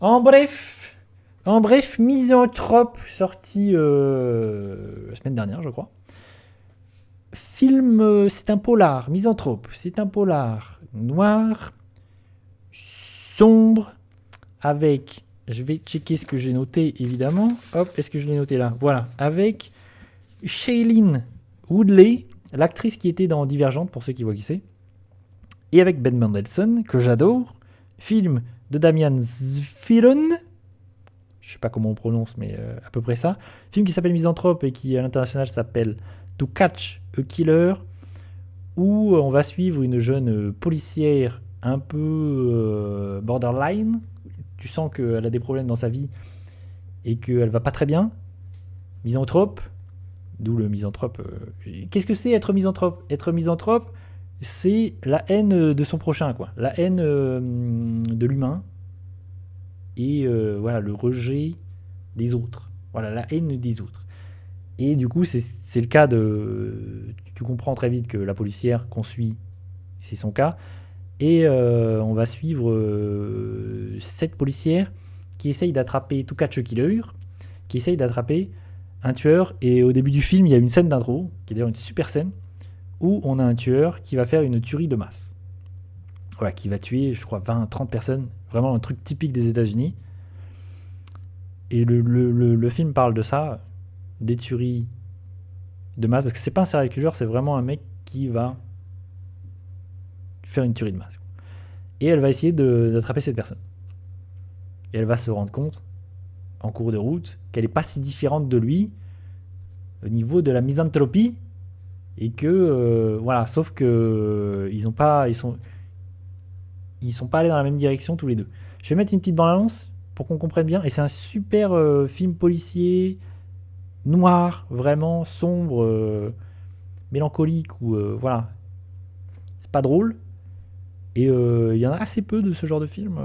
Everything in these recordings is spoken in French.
En bref, Misanthrope, sorti la semaine dernière, je crois. Film, c'est un polar. Misanthrope, c'est un polar noir, sombre, avec. Je vais checker ce que j'ai noté, évidemment. Hop, est-ce que je l'ai noté là? Voilà, avec Shailene Woodley, l'actrice qui était dans Divergente, pour ceux qui voient qui c'est, et avec Ben Mendelsohn, que j'adore. Film de Damian Sfilon, je sais pas comment on prononce, mais à peu près ça. Film qui s'appelle Misanthrope et qui à l'international s'appelle To Catch a Killer, où on va suivre une jeune policière un peu borderline. Tu sens qu'elle a des problèmes dans sa vie et qu'elle va pas très bien. Misanthrope, d'où le misanthrope. Qu'est-ce que c'est être misanthrope? Être misanthrope, c'est la haine de son prochain, quoi. La haine de l'humain et voilà, le rejet des autres. Voilà, la haine des autres. Et du coup, c'est le cas de. Tu comprends très vite que la policière qu'on suit, c'est son cas. Et on va suivre cette policière qui essaye d'attraper To Catch a Killer, qui essaye d'attraper un tueur. Et au début du film, il y a une scène d'intro, qui est d'ailleurs une super scène, où on a un tueur qui va faire une tuerie de masse. Voilà, qui va tuer, je crois, 20-30 personnes. Vraiment un truc typique des États-Unis. Et le film parle de ça, des tueries de masse, parce que c'est pas un serial killer, c'est vraiment un mec qui va faire une tuerie de masse. Et elle va essayer d'attraper cette personne. Et elle va se rendre compte, en cours de route, qu'elle n'est pas si différente de lui au niveau de la misanthropie, et que voilà, sauf que ils sont pas allés dans la même direction tous les deux. Je vais mettre une petite bande-annonce pour qu'on comprenne bien. Et c'est un super film policier noir, vraiment sombre, mélancolique, ou voilà, c'est pas drôle. Et il y en a assez peu de ce genre de film,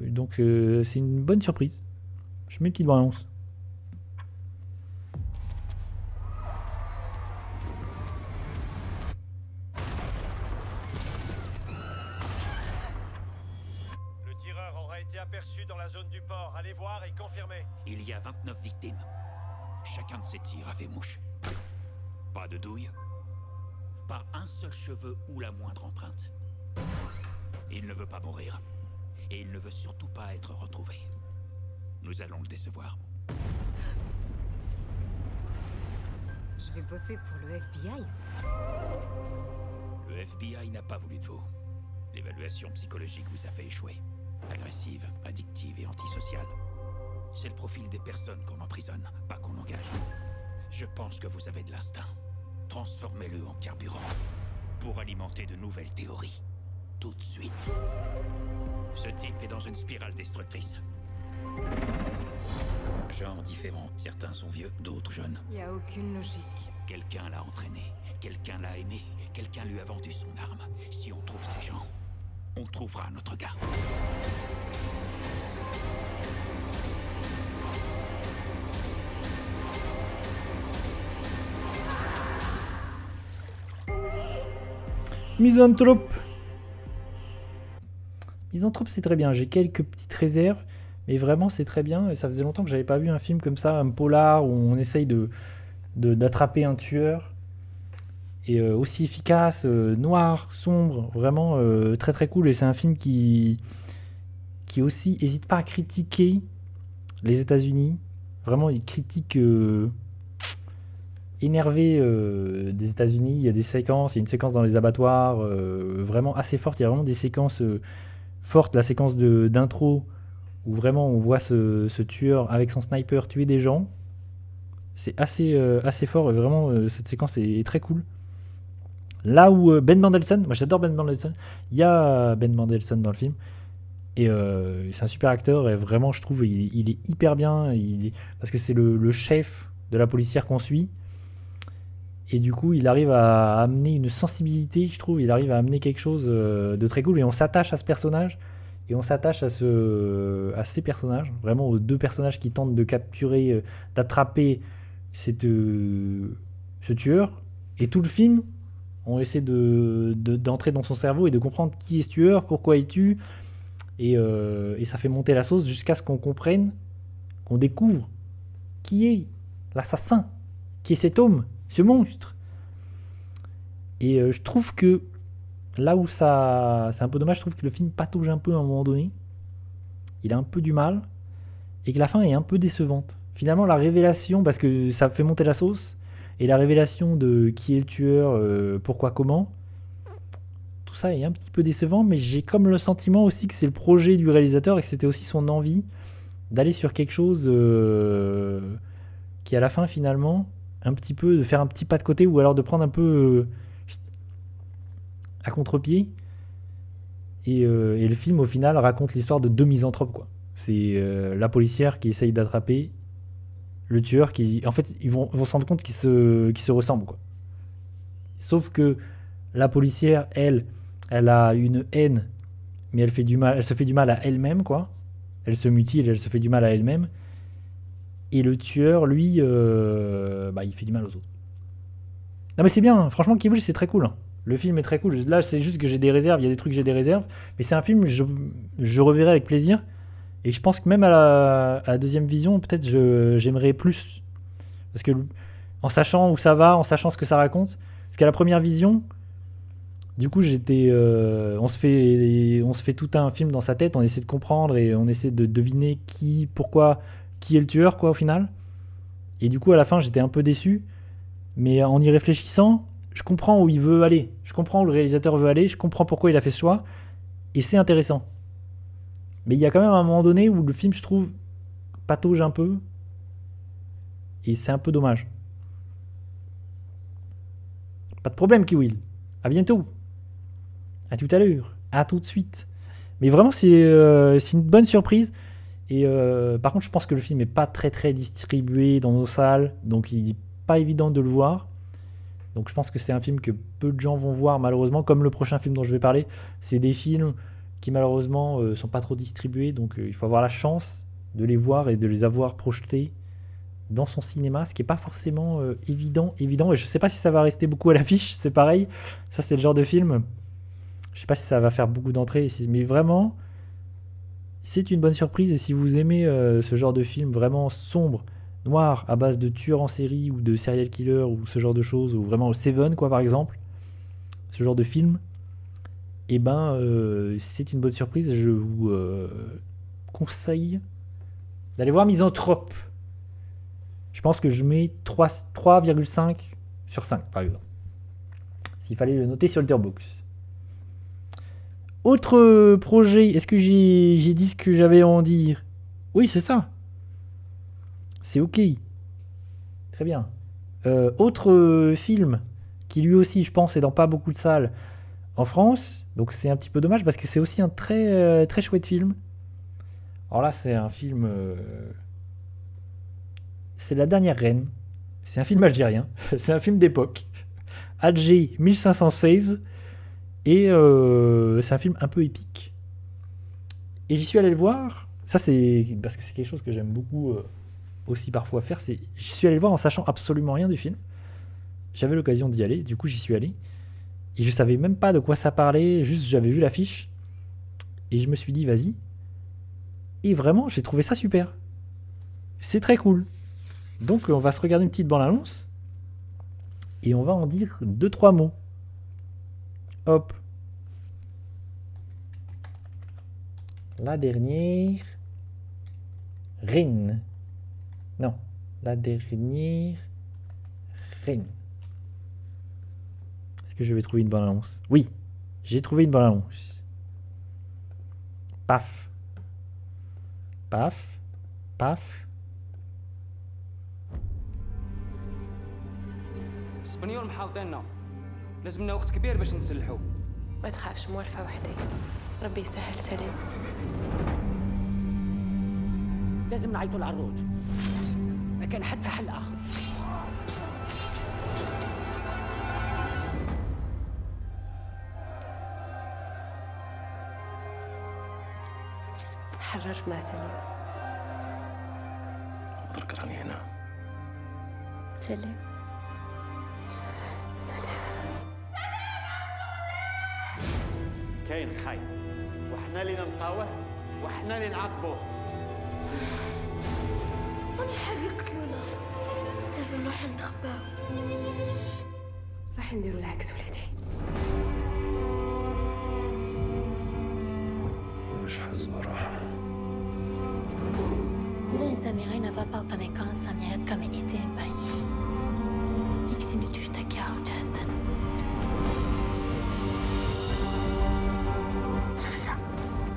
donc c'est une bonne surprise. Je mets une petite bande-annonce. Le tireur aura été aperçu dans la zone du port. Allez voir et confirmez. Il y a 29 victimes. Chacun de ces tirs a fait mouche. Pas de douille. Pas un seul cheveu ou la moindre empreinte. Il ne veut pas mourir. Et il ne veut surtout pas être retrouvé. Nous allons le décevoir. Je vais bosser pour le FBI. Le FBI n'a pas voulu de vous. L'évaluation psychologique vous a fait échouer. Agressive, addictive et antisociale. C'est le profil des personnes qu'on emprisonne, pas qu'on engage. Je pense que vous avez de l'instinct. Transformez-le en carburant pour alimenter de nouvelles théories. Tout de suite. Ce type est dans une spirale destructrice. Genres différents. Certains sont vieux, d'autres jeunes. Y a aucune logique. Quelqu'un l'a entraîné, quelqu'un l'a aimé, quelqu'un lui a vendu son arme. Si on trouve ces gens, on trouvera notre gars. Misanthrope. Misanthrope, c'est très bien. J'ai quelques petites réserves, mais vraiment, c'est très bien. Et ça faisait longtemps que j'avais pas vu un film comme ça, un polar, où on essaye d'attraper un tueur. Et aussi efficace, noir, sombre, vraiment très très cool. Et c'est un film qui aussi hésite pas à critiquer les États-Unis. Vraiment, il critique énervé des États-Unis. Il y a des séquences, il y a une séquence dans les abattoirs vraiment assez forte. Il y a vraiment des séquences fortes. La séquence d'intro où vraiment on voit ce tueur avec son sniper tuer des gens. C'est assez fort et vraiment cette séquence est très cool. Là où Ben Mendelsohn, moi j'adore Ben Mendelsohn, il y a Ben Mendelsohn dans le film, et c'est un super acteur, et vraiment je trouve il est hyper bien, parce que c'est le chef de la policière qu'on suit, et du coup il arrive à amener une sensibilité, je trouve, il arrive à amener quelque chose de très cool, et on s'attache à ce personnage, et on s'attache à ces personnages, vraiment aux deux personnages qui tentent de capturer, d'attraper ce tueur, et tout le film on essaie d'entrer dans son cerveau et de comprendre qui est ce tueur, pourquoi il tue, Et ça fait monter la sauce jusqu'à ce qu'on comprenne, qu'on découvre qui est l'assassin, qui est cet homme, ce monstre. Et je trouve que là où ça, c'est un peu dommage, je trouve que le film patauge un peu à un moment donné. Il a un peu du mal et que la fin est un peu décevante. Finalement, la révélation, parce que ça fait monter la sauce, et la révélation de qui est le tueur, pourquoi, comment, tout ça est un petit peu décevant, mais j'ai comme le sentiment aussi que c'est le projet du réalisateur et que c'était aussi son envie d'aller sur quelque chose qui à la fin finalement un petit peu de faire un petit pas de côté ou alors de prendre un peu à contre-pied et le film au final raconte l'histoire de 2 misanthropes quoi. C'est la policière qui essaye d'attraper le tueur qui en fait ils vont se rendre compte qu'ils se ressemblent quoi. Sauf que la policière elle a une haine mais elle se fait du mal à elle-même quoi. Elle se mutile, elle se fait du mal à elle-même. Et le tueur, lui, il fait du mal aux autres. Non mais c'est bien, hein. Franchement, Kill Bill, c'est très cool. Hein. Le film est très cool. Là, c'est juste que j'ai des réserves. Il y a des trucs que j'ai des réserves. Mais c'est un film que je reverrai avec plaisir. Et je pense que même à la deuxième vision, peut-être j'aimerais plus. Parce que en sachant où ça va, en sachant ce que ça raconte. Parce qu'à la première vision, du coup, on se fait tout un film dans sa tête. On essaie de comprendre et on essaie de deviner pourquoi, qui est le tueur, quoi, au final. Et du coup, à la fin, j'étais un peu déçu. Mais en y réfléchissant, je comprends où il veut aller. Je comprends où le réalisateur veut aller. Je comprends pourquoi il a fait ce choix. Et c'est intéressant. Mais il y a quand même un moment donné où le film, je trouve, patauge un peu. Et c'est un peu dommage. Pas de problème, Kiwil. À bientôt. À tout à l'heure. À tout de suite. Mais vraiment, c'est une bonne surprise. Et par contre, je pense que le film n'est pas très très distribué dans nos salles. Donc, il n'est pas évident de le voir. Donc, je pense que c'est un film que peu de gens vont voir, malheureusement. Comme le prochain film dont je vais parler. C'est des films qui, malheureusement, sont pas trop distribués. Donc, il faut avoir la chance de les voir et de les avoir projetés dans son cinéma. Ce qui n'est pas forcément évident. Et je ne sais pas si ça va rester beaucoup à l'affiche. C'est pareil. Ça, c'est le genre de film... Je sais pas si ça va faire beaucoup d'entrées, mais vraiment, c'est une bonne surprise. Et si vous aimez ce genre de film vraiment sombre, noir, à base de tueurs en série ou de serial killer ou ce genre de choses, ou vraiment Seven, quoi, par exemple, ce genre de film, et c'est une bonne surprise. Je vous conseille d'aller voir Misanthrope. Je pense que je mets 3,5 sur 5, par exemple. S'il fallait le noter sur Letterboxd. Autre projet, est-ce que j'ai dit ce que j'avais à en dire? Oui, c'est ça. C'est ok. Très bien. Autre film qui lui aussi, je pense, est dans pas beaucoup de salles en France. Donc c'est un petit peu dommage parce que c'est aussi un très, très chouette film. Alors là, c'est un film... c'est La Dernière Reine. C'est un film algérien. C'est un film d'époque. Alger 1516. Et c'est un film un peu épique. Et j'y suis allé le voir. Ça, c'est parce que c'est quelque chose que j'aime beaucoup aussi parfois faire. J'y suis allé le voir en sachant absolument rien du film. J'avais l'occasion d'y aller. Du coup, j'y suis allé. Et je savais même pas de quoi ça parlait. Juste, j'avais vu l'affiche. Et je me suis dit, vas-y. Et vraiment, j'ai trouvé ça super. C'est très cool. Donc, on va se regarder une petite bande-annonce. Et on va en dire 2-3 mots. Hop. La dernière reine. Non. La dernière reine. Est-ce que je vais trouver une bonne annonce? Oui. J'ai trouvé une bonne annonce. Paf. Paf. Paf. اسبانيول محاوطيننا لازم لنا وقت كبير باش نتسلحوا ما تخافش موالفة وحدي ربي يسهل سلام لازم نعيطوا العروج ما كان حتى حل اخر حررت مع سلام اترك راني هنا. سلام كاين خاين وحنا اللي نلقاوه واحنا اللي نعاقبه. مش حاب يقتلونا، لازم نروح نخباو. راح نديروا العكس ولادي. مش حزورة. Nous Samira ne va pas au Pamekon sans miette comme il était un bain. يكسي نتوش تكارو جدا. شفيرة،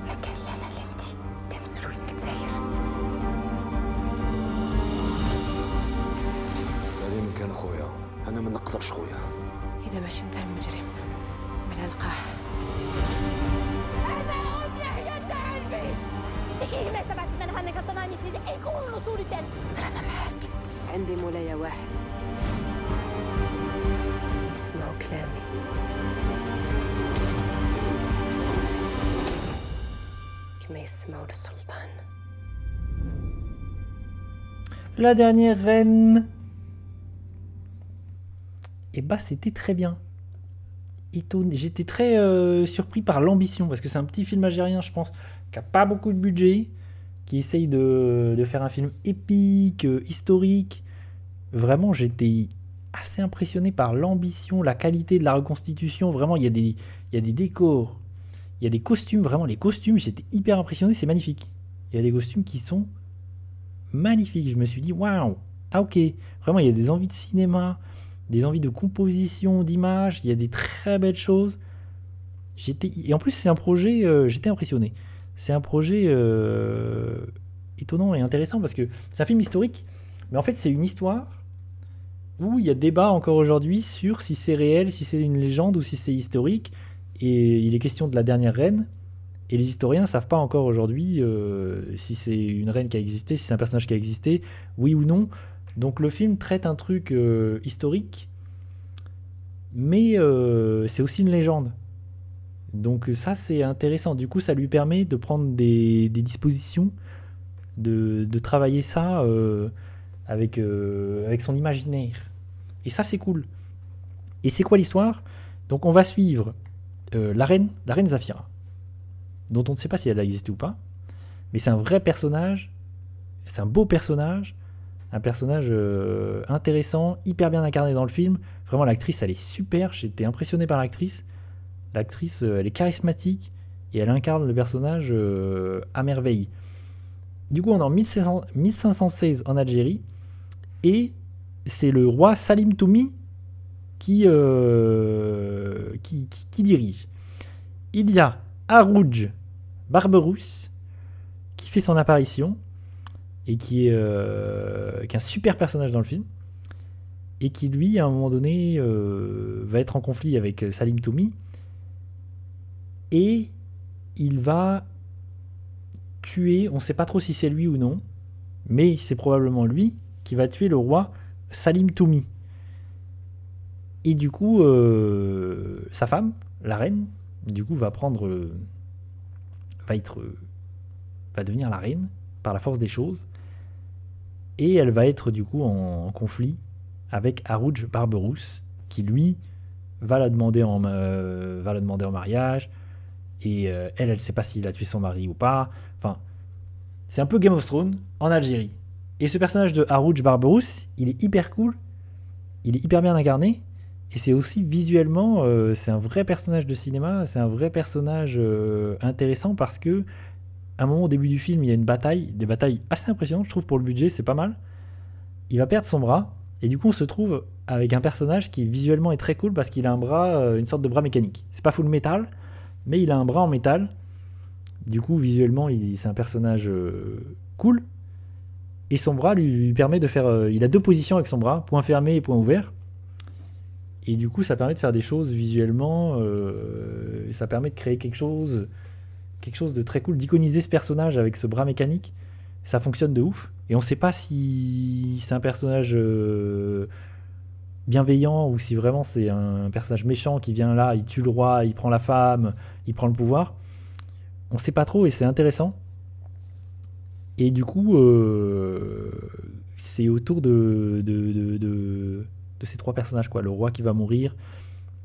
مكان لنا لنتي تمسلوين الجزائر. سليم كان خويا، أنا ما نقدرش خويا. إذا ماشي انت المجرم، ملا القاح. أنا معك. عندي مولاي واحد اسمعوا كلامي. كما يسمعوا للسلطان. La dernière reine. Et bah c'était très bien. J'étais très surpris par l'ambition, parce que c'est un petit film algérien, je pense, qui a pas beaucoup de budget, qui essaye de faire un film épique, historique. Vraiment, j'étais assez impressionné par l'ambition, la qualité de la reconstitution. Vraiment, il y a des décors, il y a des costumes. Vraiment, les costumes, j'étais hyper impressionné, c'est magnifique. Il y a des costumes qui sont magnifiques. Je me suis dit, waouh, ah ok. Vraiment, il y a des envies de cinéma, des envies de composition, d'image. Il y a des très belles choses. Et en plus, c'est un projet, j'étais impressionné. C'est un projet étonnant et intéressant, parce que c'est un film historique, mais en fait, c'est une histoire où il y a débat encore aujourd'hui sur si c'est réel, si c'est une légende ou si c'est historique. Et il est question de la dernière reine. Et les historiens ne savent pas encore aujourd'hui si c'est une reine qui a existé, si c'est un personnage qui a existé, oui ou non. Donc le film traite un truc historique, mais c'est aussi une légende. Donc ça, c'est intéressant. Du coup, ça lui permet de prendre des dispositions, de travailler ça avec son imaginaire. Et ça, c'est cool. Et c'est quoi l'histoire ? Donc on va suivre la reine Zafira, dont on ne sait pas si elle a existé ou pas, mais c'est un vrai personnage, c'est un beau personnage, un personnage intéressant, hyper bien incarné dans le film. Vraiment, l'actrice, elle est super, j'étais impressionné par l'actrice. L'actrice, elle est charismatique, et elle incarne le personnage à merveille. Du coup, on est en 1516 en Algérie, et c'est le roi Salim Toumi qui dirige. Il y a Harouj Barberousse qui fait son apparition et qui est un super personnage dans le film, et qui lui, à un moment donné, va être en conflit avec Salim Toumi, et il va tuer, on ne sait pas trop si c'est lui ou non, mais c'est probablement lui qui va tuer le roi Salim Toumi. Et du coup, sa femme, la reine, du coup, va devenir la reine par la force des choses, et elle va être du coup en conflit avec Harouj Barberousse, qui lui va la demander en mariage, et elle ne sait pas s'il a tué son mari ou pas. Enfin, c'est un peu Game of Thrones en Algérie. Et ce personnage de Harouj Barberousse, il est hyper cool, il est hyper bien incarné, et c'est aussi visuellement, c'est un vrai personnage de cinéma, c'est un vrai personnage intéressant, parce que à un moment au début du film, il y a des batailles assez impressionnantes, je trouve, pour le budget, c'est pas mal. Il va perdre son bras, et du coup on se trouve avec un personnage qui visuellement est très cool, parce qu'il a un bras, une sorte de bras mécanique. C'est pas full métal, mais il a un bras en métal. Du coup, visuellement, c'est un personnage cool. Et son bras lui permet de faire... il a deux positions avec son bras, point fermé et point ouvert. Et du coup, ça permet de faire des choses visuellement. Ça permet de créer quelque chose de très cool, d'iconiser ce personnage avec ce bras mécanique. Ça fonctionne de ouf. Et on ne sait pas si c'est un personnage bienveillant, ou si vraiment c'est un personnage méchant qui vient là, il tue le roi, il prend la femme, il prend le pouvoir. On ne sait pas trop, et c'est intéressant. Et du coup, c'est autour de ces trois personnages, quoi. Le roi qui va mourir,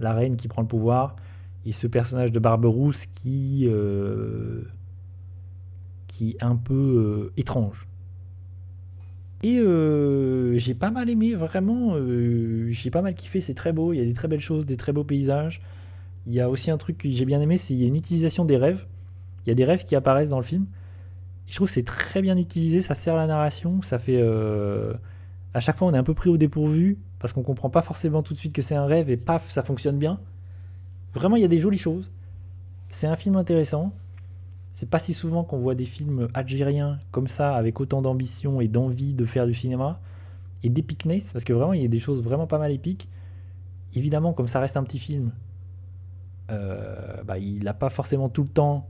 la reine qui prend le pouvoir, et ce personnage de Barberousse qui qui est un peu étrange. Et j'ai pas mal aimé, vraiment, j'ai pas mal kiffé, c'est très beau, il y a des très belles choses, des très beaux paysages. Il y a aussi un truc que j'ai bien aimé, c'est qu'il y a une utilisation des rêves. Il y a des rêves qui apparaissent dans le film. Et je trouve que c'est très bien utilisé, ça sert la narration, ça fait... à chaque fois on est un peu pris au dépourvu, parce qu'on comprend pas forcément tout de suite que c'est un rêve, et paf, ça fonctionne bien. Vraiment, il y a des jolies choses. C'est un film intéressant. C'est pas si souvent qu'on voit des films algériens comme ça, avec autant d'ambition et d'envie de faire du cinéma, et d'épicness, parce que vraiment, il y a des choses vraiment pas mal épiques. Évidemment, comme ça reste un petit film, il n'a pas forcément tout le temps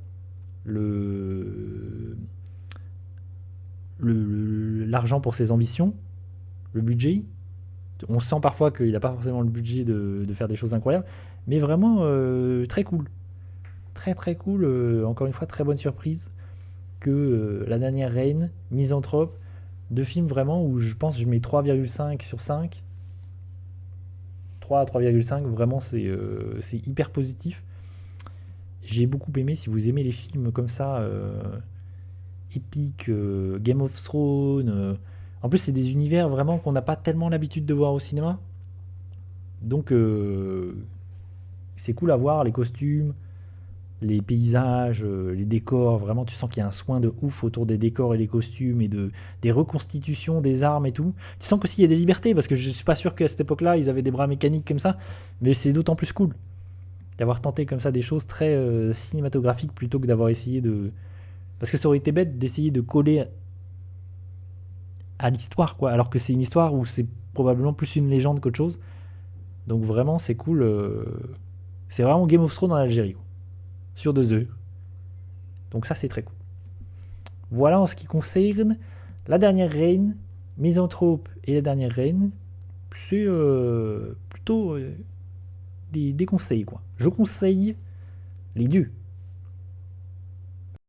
l'argent pour ses ambitions, le budget. On sent parfois qu'il n'a pas forcément le budget de faire des choses incroyables, mais vraiment très cool. Très très cool, encore une fois, très bonne surprise que La Dernière Reine, Misanthrope, deux films vraiment où je pense que je mets 3,5 sur 5. 3 à 3,5, vraiment c'est hyper positif. J'ai beaucoup aimé, si vous aimez les films comme ça, épiques, Game of Thrones, en plus c'est des univers vraiment qu'on n'a pas tellement l'habitude de voir au cinéma. Donc c'est cool à voir, les costumes, les paysages, les décors, vraiment tu sens qu'il y a un soin de ouf autour des décors et des costumes et des reconstitutions des armes et tout. Tu sens qu'aussi il y a des libertés, parce que je suis pas sûr qu'à cette époque-là ils avaient des bras mécaniques comme ça, mais c'est d'autant plus cool d'avoir tenté comme ça des choses très cinématographiques plutôt que d'avoir essayé de... Parce que ça aurait été bête d'essayer de coller à l'histoire, quoi, alors que c'est une histoire où c'est probablement plus une légende qu'autre chose. Donc vraiment c'est cool, c'est vraiment Game of Thrones en Algérie, quoi. Sur 2 heures. Donc ça c'est très cool. Voilà en ce qui concerne La Dernière Reine, Misanthrope et La Dernière Reine. C'est plutôt des conseils, quoi. Je conseille les deux.